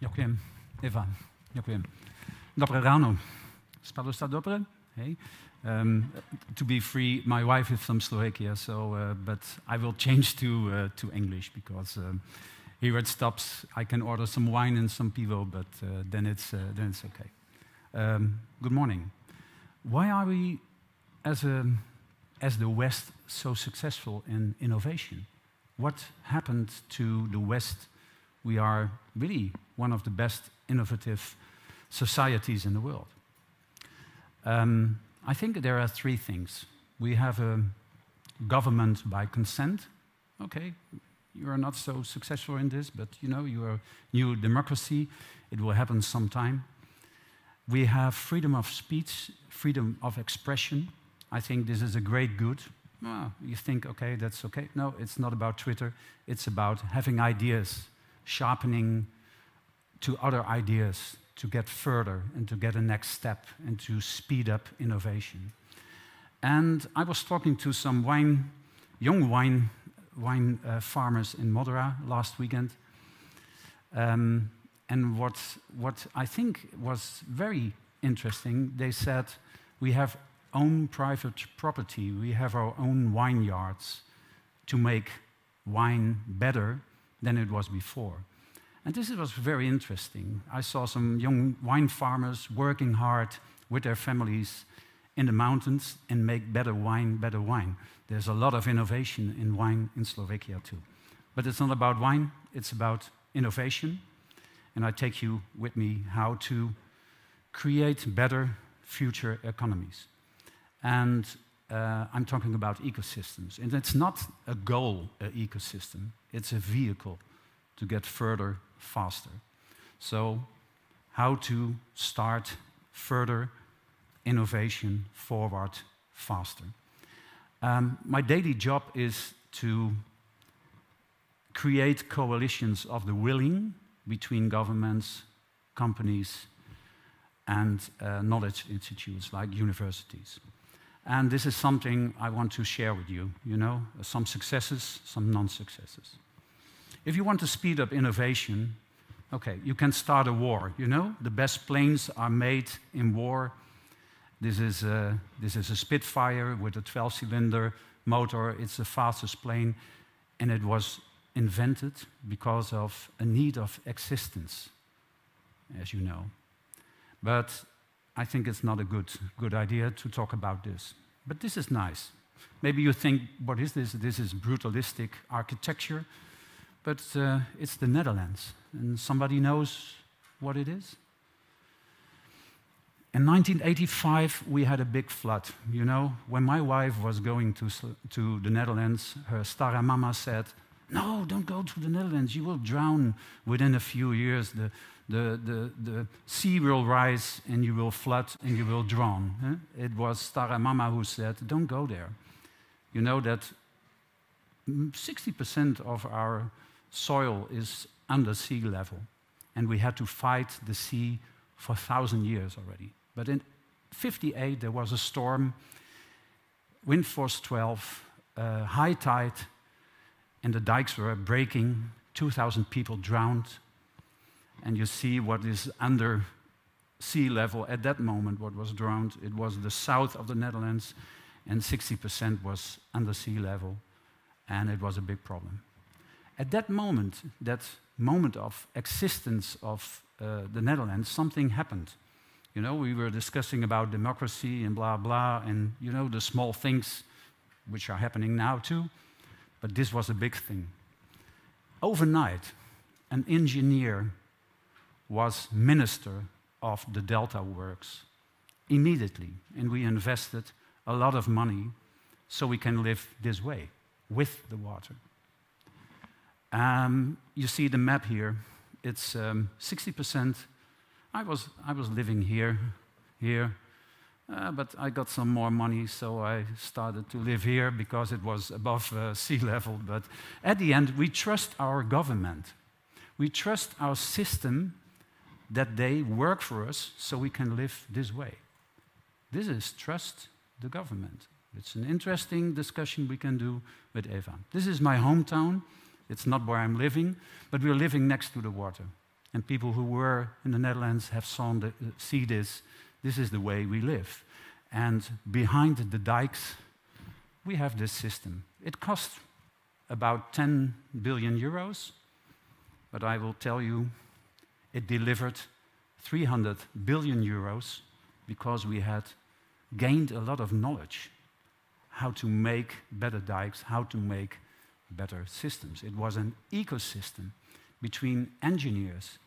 Ďakujem. Eva, ďakujem. Dobré ráno. Spadlo sa dobre? Hey. To be free, my wife is from Slovakia, but I will change to English because here it stops. I can order some wine and some pivo, but then it's okay. Good morning. Why are we, as the West, so successful in innovation? What happened to the West? We are really one of the best innovative societies in the world. I think there are three things. We have a government by consent. Okay, you are not so successful in this, but you know, you are a new democracy. It will happen sometime. We have freedom of speech, freedom of expression. I think this is a great good. You think, okay, that's okay. No, it's not about Twitter. It's about having ideas, sharpening to other ideas, to get further and to get a next step and to speed up innovation. And I was talking to some young wine farmers in Modera last weekend. And what I think was very interesting, they said, we have own private property, we have our own vineyards to make wine better than it was before. And this was very interesting. I saw some young wine farmers working hard with their families in the mountains and make better wine. There's a lot of innovation in wine in Slovakia too. But it's not about wine, it's about innovation. And I take you with me how to create better future economies. And I'm talking about ecosystems. And it's not a goal, an ecosystem. It's a vehicle to get further, faster. So, how to start further innovation forward faster. My daily job is to create coalitions of the willing between governments, companies, and knowledge institutes like universities. And this is something I want to share with you, you know, some successes, some non-successes. If you want to speed up innovation, okay, you can start a war, you know? The best planes are made in war. This is a Spitfire with a 12-cylinder motor. It's the fastest plane, and it was invented because of a need of existence, as you know. But I think it's not a good idea to talk about this. But this is nice. Maybe you think, what is this? This is brutalistic architecture. But it's the Netherlands. And somebody knows what it is? In 1985, we had a big flood. You know, when my wife was going to the Netherlands, her stara mama said, no, don't go to the Netherlands, you will drown within a few years. The sea will rise and you will flood and you will drown. It was stara mama who said, don't go there. You know that 60% of our soil is under sea level, and we had to fight the sea for 1,000 years already. But in '58, there was a storm, wind force 12, high tide, and the dikes were breaking. 2,000 people drowned. And you see what is under sea level at that moment, what was drowned. It was the south of the Netherlands, and 60% was under sea level, and it was a big problem. At that moment of existence of the Netherlands, something happened. You know, we were discussing about democracy and blah, blah, and, you know, the small things which are happening now too, but this was a big thing. Overnight, an engineer was minister of the Delta Works immediately, and we invested a lot of money so we can live this way, with the water. You see the map here. It's 60%. I was living here, but I got some more money, so I started to live here because it was above sea level. But at the end, we trust our government. We trust our system that they work for us so we can live this way. This is trust the government. It's an interesting discussion we can do with Eva. This is my hometown. It's not where I'm living, but we're living next to the water. and people who were in the Netherlands have see this. This is the way we live. And behind the dikes, we have this system. It costs about 10 billion euros, but I will tell you, it delivered 300 billion euros because we had gained a lot of knowledge how to make better dikes, how to make better systems. It was an ecosystem between engineers,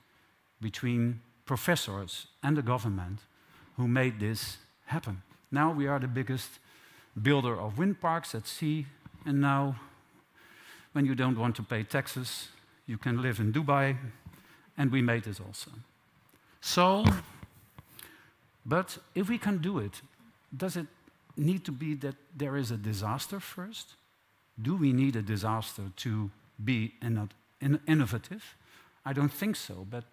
between professors and the government who made this happen. Now we are the biggest builder of wind parks at sea, and now when you don't want to pay taxes, you can live in Dubai, and we made it also. So, but if we can do it, does it need to be that there is a disaster first? Do we need a disaster to be innovative? I don't think so, but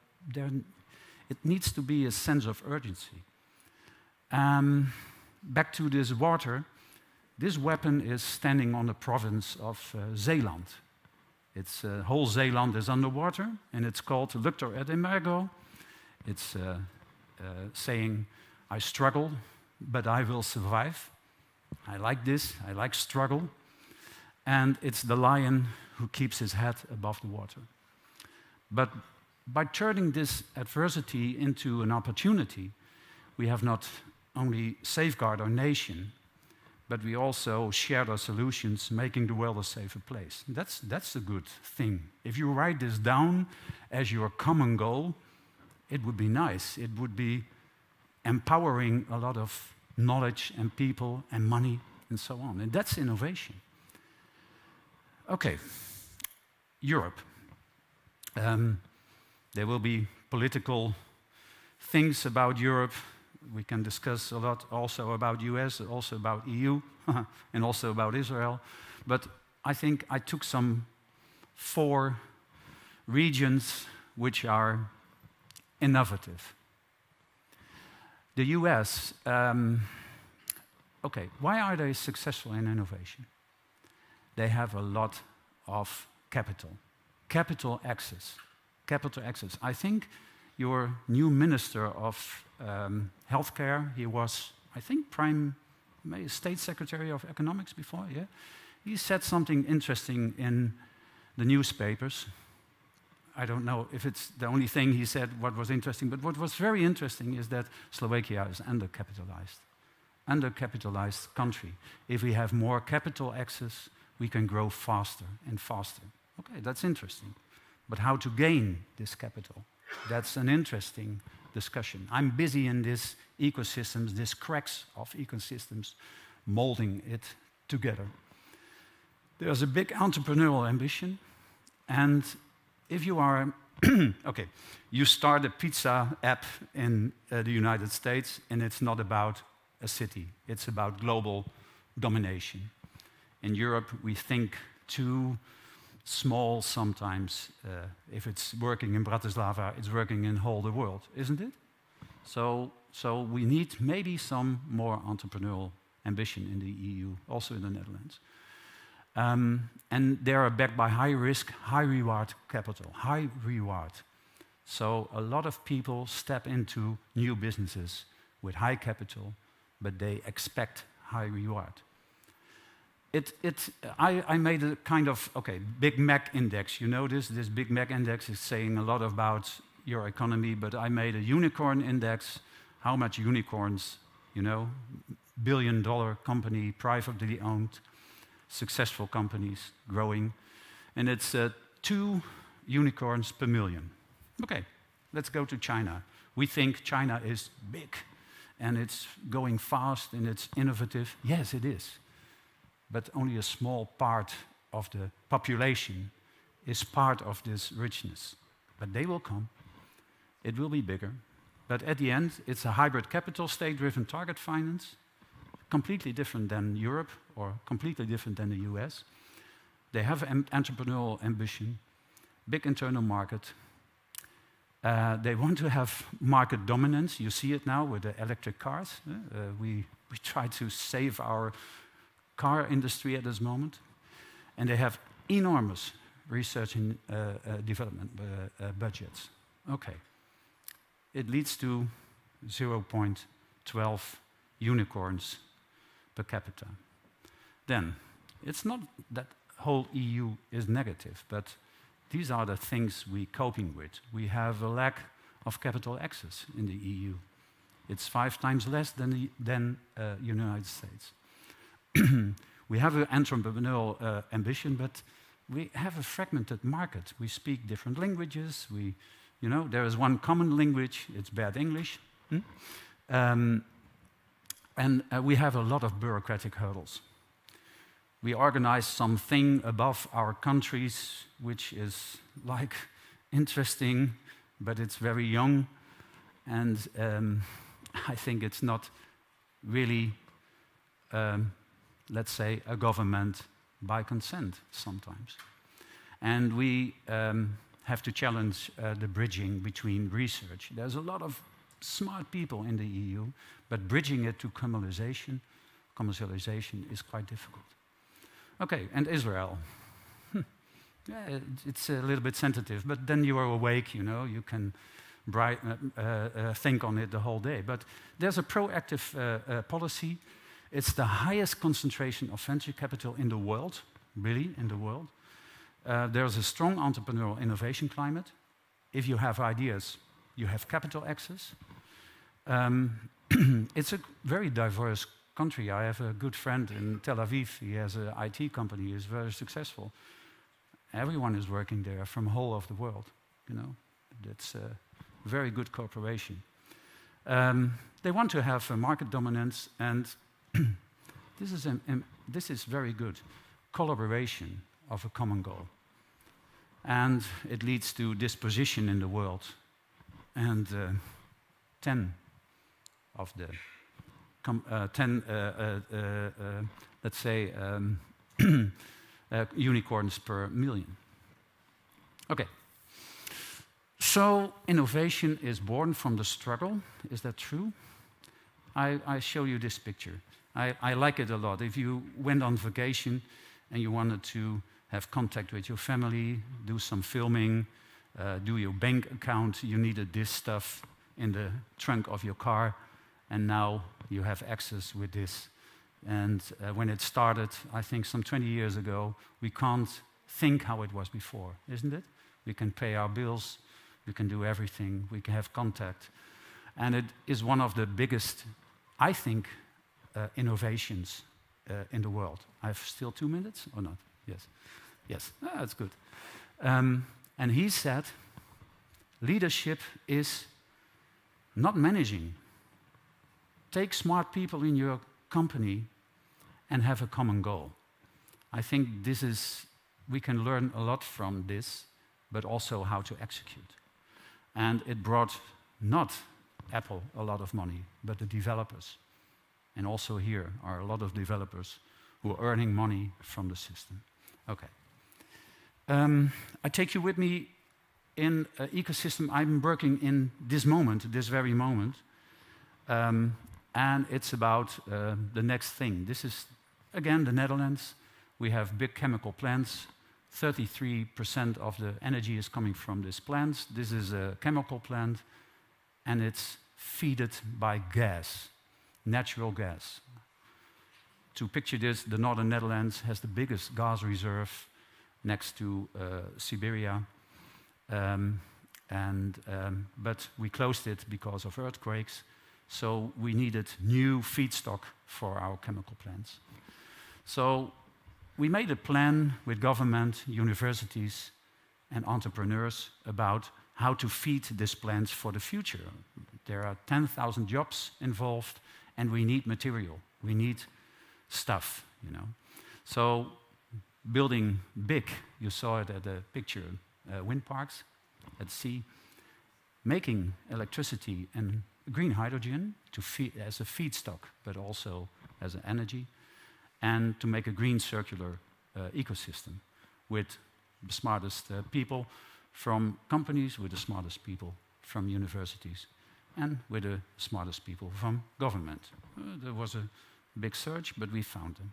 it needs to be a sense of urgency. Back to this water, this weapon is standing on the province of Zeeland. It's whole Zeeland is underwater, and it's called Luctor et Emergo. It's saying, I struggle, but I will survive. I like this, I like struggle. And it's the lion who keeps his head above the water. But by turning this adversity into an opportunity, we have not only safeguarded our nation, but we also shared our solutions, making the world a safer place. That's a good thing. If you write this down as your common goal, it would be nice. It would be empowering a lot of knowledge and people and money and so on. And that's innovation. Okay, Europe. There will be political things about Europe. We can discuss a lot also about US, also about EU, and also about Israel. But I think I took some 4 regions which are innovative. The US, okay, why are they successful in innovation? They have a lot of capital. Capital access. Capital access. I think your new minister of healthcare, he was, I think, State Secretary of Economics before, yeah? He said something interesting in the newspapers. I don't know if it's the only thing he said what was interesting, but what was very interesting is that Slovakia is undercapitalized country. If we have more capital access, we can grow faster and faster. Okay, that's interesting. But how to gain this capital? That's an interesting discussion. I'm busy in this ecosystems, this cracks of ecosystems, molding it together. There's a big entrepreneurial ambition, and if you are, okay, you start a pizza app in the United States, and it's not about a city, it's about global domination. In Europe, we think too small sometimes. If it's working in Bratislava, it's working in whole the world, isn't it? So we need maybe some more entrepreneurial ambition in the EU, also in the Netherlands. And they are backed by high risk, high reward capital, high reward. So a lot of people step into new businesses with high capital, but they expect high reward. I made a kind of, okay, Big Mac index. You know this Big Mac index is saying a lot about your economy, but I made a unicorn index. How much unicorns, you know, billion-dollar company, privately owned, successful companies growing. And it's 2 unicorns per million. Okay, let's go to China. We think China is big, and it's going fast, and it's innovative. Yes, it is. But only a small part of the population is part of this richness. But they will come. It will be bigger. But at the end, it's a hybrid capital, state-driven target finance, completely different than Europe or completely different than the US. They have entrepreneurial ambition, big internal market. They want to have market dominance. You see it now with the electric cars. We try to save our car industry at this moment, and they have enormous research and development budgets. Okay. It leads to 0.12 unicorns per capita. Then, it's not that whole EU is negative, but these are the things we're coping with. We have a lack of capital access in the EU. It's 5 times less than the United States. We have an entrepreneurial ambition, but we have a fragmented market. We speak different languages. There is one common language. It's bad English. We have a lot of bureaucratic hurdles. We organize something above our countries, which is like interesting, but it's very young, and I think it's not really, let's say, a government by consent sometimes. And we have to challenge the bridging between research. There's a lot of smart people in the EU, but bridging it to commercialization is quite difficult. Okay, and Israel. Yeah, it's a little bit sensitive, but then you are awake, you can think on it the whole day. But there's a proactive policy. It's the highest concentration of venture capital in the world, really, in the world. There's a strong entrepreneurial innovation climate. If you have ideas, you have capital access. It's a very diverse country. I have a good friend in Tel Aviv. He has an IT company. He is very successful. Everyone is working there from the whole of the world. That's a very good cooperation. They want to have a market dominance, and this is very good. Collaboration of a common goal. And it leads to disposition in the world. And 10 of the, let's say, unicorns per million. Okay. So innovation is born from the struggle. Is that true? I show you this picture. I like it a lot. If you went on vacation and you wanted to have contact with your family, do some filming, do your bank account, you needed this stuff in the trunk of your car, and now you have access with this. And when it started, I think some 20 years ago, we can't think how it was before, isn't it? We can pay our bills, we can do everything, we can have contact. And it is one of the biggest, I think, innovations in the world. I have still 2 minutes or not? Yes. Yes, that's good. And he said, leadership is not managing. Take smart people in your company and have a common goal. I think we can learn a lot from this, but also how to execute. And it brought not Apple a lot of money, but the developers. And also here are a lot of developers who are earning money from the system. Okay. I take you with me in an ecosystem I'm working in this moment, this very moment. And it's about the next thing. This is, again, the Netherlands. We have big chemical plants. 33% of the energy is coming from these plants. This is a chemical plant, and it's fed by gas, natural gas. To picture this, the northern Netherlands has the biggest gas reserve next to Siberia. But we closed it because of earthquakes. So we needed new feedstock for our chemical plants. So we made a plan with government, universities, and entrepreneurs about how to feed these plants for the future. There are 10,000 jobs involved, and we need material. We need stuff, So building big, you saw it at the picture, wind parks at sea, making electricity and green hydrogen to feed as a feedstock, but also as an energy, and to make a green circular ecosystem with the smartest people from companies, with the smartest people from universities, and with the smartest people from government. There was a big search, but we found them.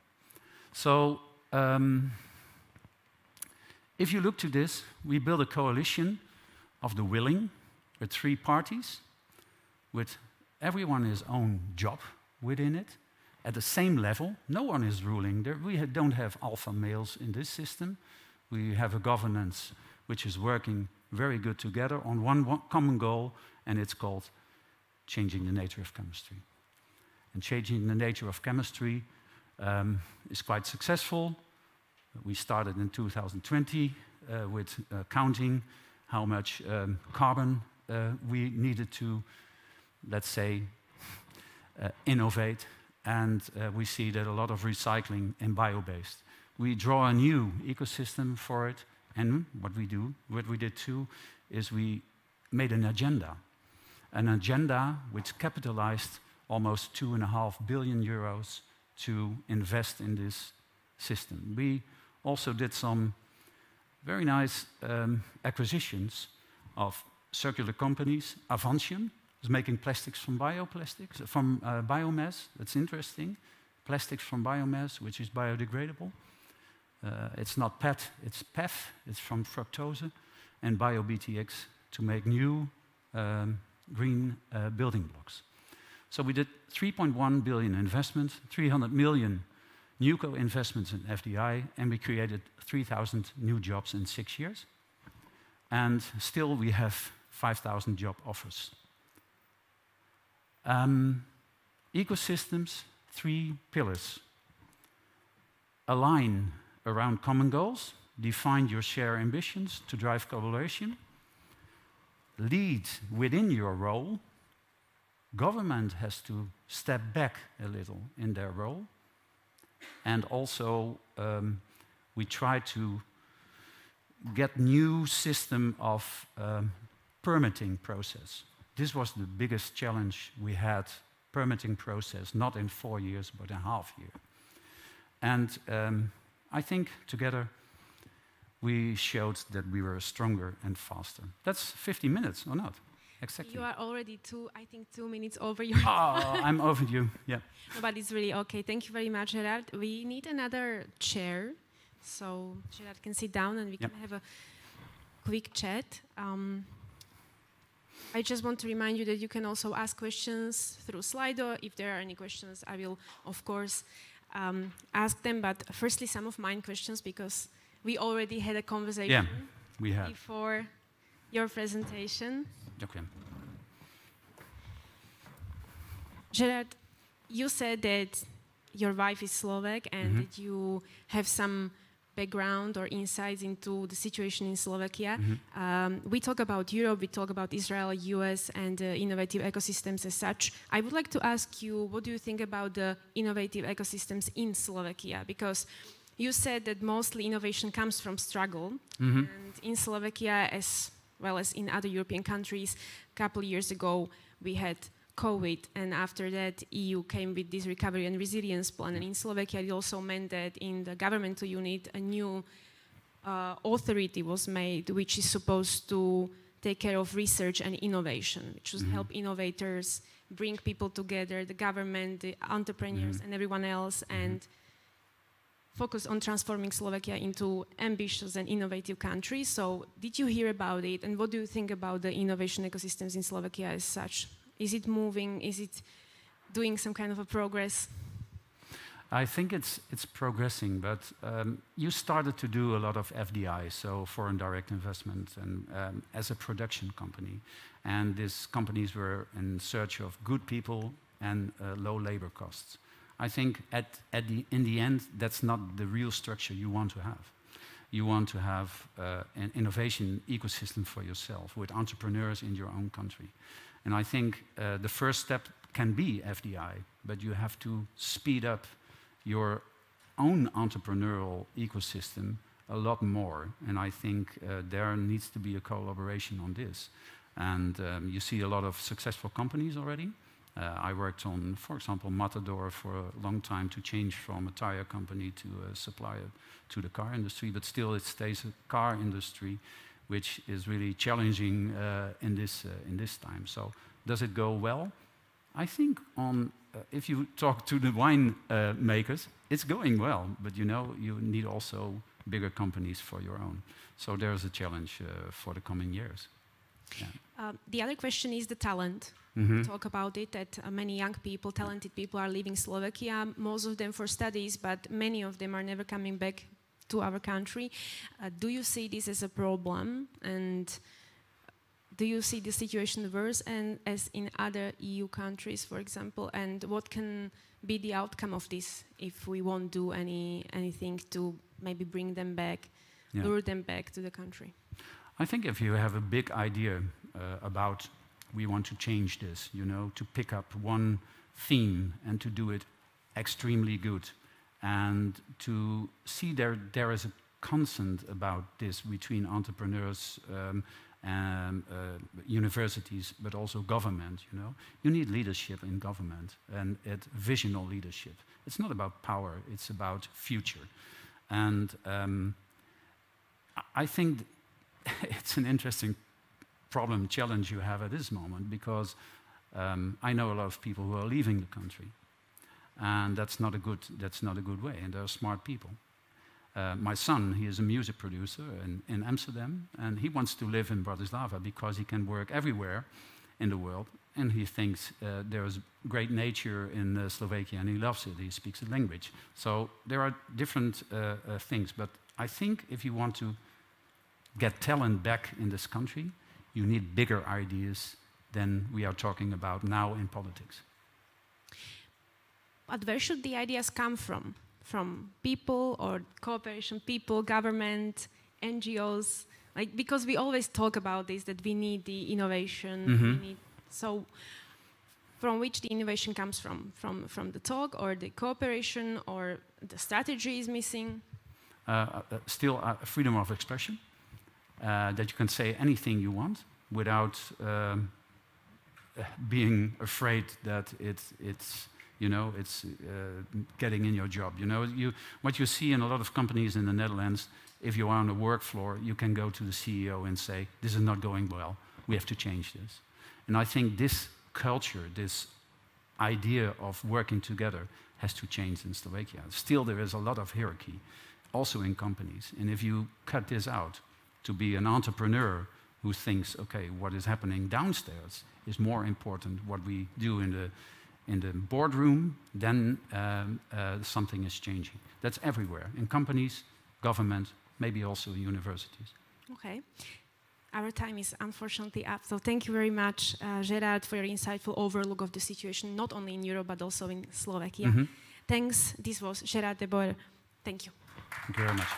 So if you look to this, we build a coalition of the willing with 3 parties, with everyone his own job within it, at the same level. No one is ruling. We don't have alpha males in this system. We have a governance which is working very good together on one common goal, and it's called changing the nature of chemistry. And changing the nature of chemistry is quite successful. We started in 2020 with counting how much carbon we needed to, let's say, innovate. And we see that a lot of recycling and bio-based. We draw a new ecosystem for it, and what we did too, is we made an agenda which capitalized almost 2.5 billion euros to invest in this system. We also did some very nice acquisitions of circular companies. Avantium is making plastics from biomass. That's interesting. Plastics from biomass, which is biodegradable. It's not PET, it's PEF. It's from fructose. And BioBTX to make new green building blocks. So we did 3.1 billion investment, 300 million new co-investments in FDI, and we created 3,000 new jobs in 6 years. And still we have 5,000 job offers. Ecosystems, 3 pillars. Align around common goals, define your shared ambitions to drive collaboration, lead within your role. Government has to step back a little in their role. And also, we try to get new system of permitting process. This was the biggest challenge we had, permitting process, not in 4 years, but in half year. And I think together we showed that we were stronger and faster. That's 50 minutes, or not? Exactly. You are already 2 minutes over your... Oh, I'm over you, yeah. No, but it's really okay. Thank you very much, Gerard. We need another chair, so Gerard can sit down and we can have a quick chat. I just want to remind you that you can also ask questions through Slido. If there are any questions, I will, of course, ask them. But firstly, some of mine questions, because we already had a conversation before your presentation. Okay. Gerard, you said that your wife is Slovak and that you have some background or insights into the situation in Slovakia. We talk about Europe, we talk about Israel, US, and innovative ecosystems as such. I would like to ask you, what do you think about the innovative ecosystems in Slovakia? Because you said that mostly innovation comes from struggle, and in Slovakia, as well as in other European countries, a couple of years ago, we had COVID, and after that, EU came with this recovery and resilience plan. And in Slovakia, it also meant that in the governmental unit, a new authority was made, which is supposed to take care of research and innovation, which will help innovators bring people together, the government, the entrepreneurs, and everyone else, and focus on transforming Slovakia into ambitious and innovative country. So, did you hear about it, and what do you think about the innovation ecosystems in Slovakia as such? Is it moving? Is it doing some kind of a progress? I think it's progressing, but you started to do a lot of FDI, so foreign direct investment, and as a production company. And these companies were in search of good people and low labor costs. I think in the end, that's not the real structure you want to have. You want to have an innovation ecosystem for yourself with entrepreneurs in your own country. And I think the first step can be FDI, but you have to speed up your own entrepreneurial ecosystem a lot more. And I think there needs to be a collaboration on this. And you see a lot of successful companies already. I worked on, for example, Matador for a long time to change from a tire company to a supplier to the car industry, but still it stays a car industry, which is really challenging in this time. So does it go well? I think if you talk to the wine makers, it's going well, but you know, you need also bigger companies for your own. So there's a challenge for the coming years. Yeah. The other question is the talent. We talk about it, that many young people, talented people are leaving Slovakia, most of them for studies, but many of them are never coming back to our country. Do you see this as a problem, and do you see the situation worse as in other EU countries, for example, and what can be the outcome of this if we won't do anything to maybe bring them back, lure them back to the country? I think if you have a big idea about we want to change this, you know, to pick up one theme and to do it extremely good, and to see there is a consent about this between entrepreneurs and universities, but also government, you know. You need leadership in government, and visional leadership. It's not about power, it's about future. And I think it's an interesting problem, challenge you have at this moment, because I know a lot of people who are leaving the country, and that's not a good way, and they're smart people. My son, he is a music producer in Amsterdam, and he wants to live in Bratislava because he can work everywhere in the world, and he thinks there is great nature in Slovakia, and he loves it. He speaks the language. So there are different things, but I think if you want to get talent back in this country, you need bigger ideas than we are talking about now in politics. But where should the ideas come from? From people or cooperation people, government, NGOs? Like, because we always talk about this, that we need the innovation. So from which the innovation comes from? From the talk, or the cooperation, or the strategy is missing? Still freedom of expression. That you can say anything you want without being afraid that it's getting in your job. You know, what you see in a lot of companies in the Netherlands, if you are on the work floor, you can go to the CEO and say, "This is not going well. We have to change this." And I think this culture, this idea of working together, has to change in Slovakia. Still, there is a lot of hierarchy, also in companies. And if you cut this out, to be an entrepreneur who thinks, okay, what is happening downstairs is more important what we do in the boardroom, then something is changing. That's everywhere, in companies, government, maybe also universities. Okay. Our time is unfortunately up, so thank you very much, Gerard, for your insightful overlook of the situation, not only in Europe, but also in Slovakia. Thanks. This was Gerard de Boer. Thank you. Thank you very much.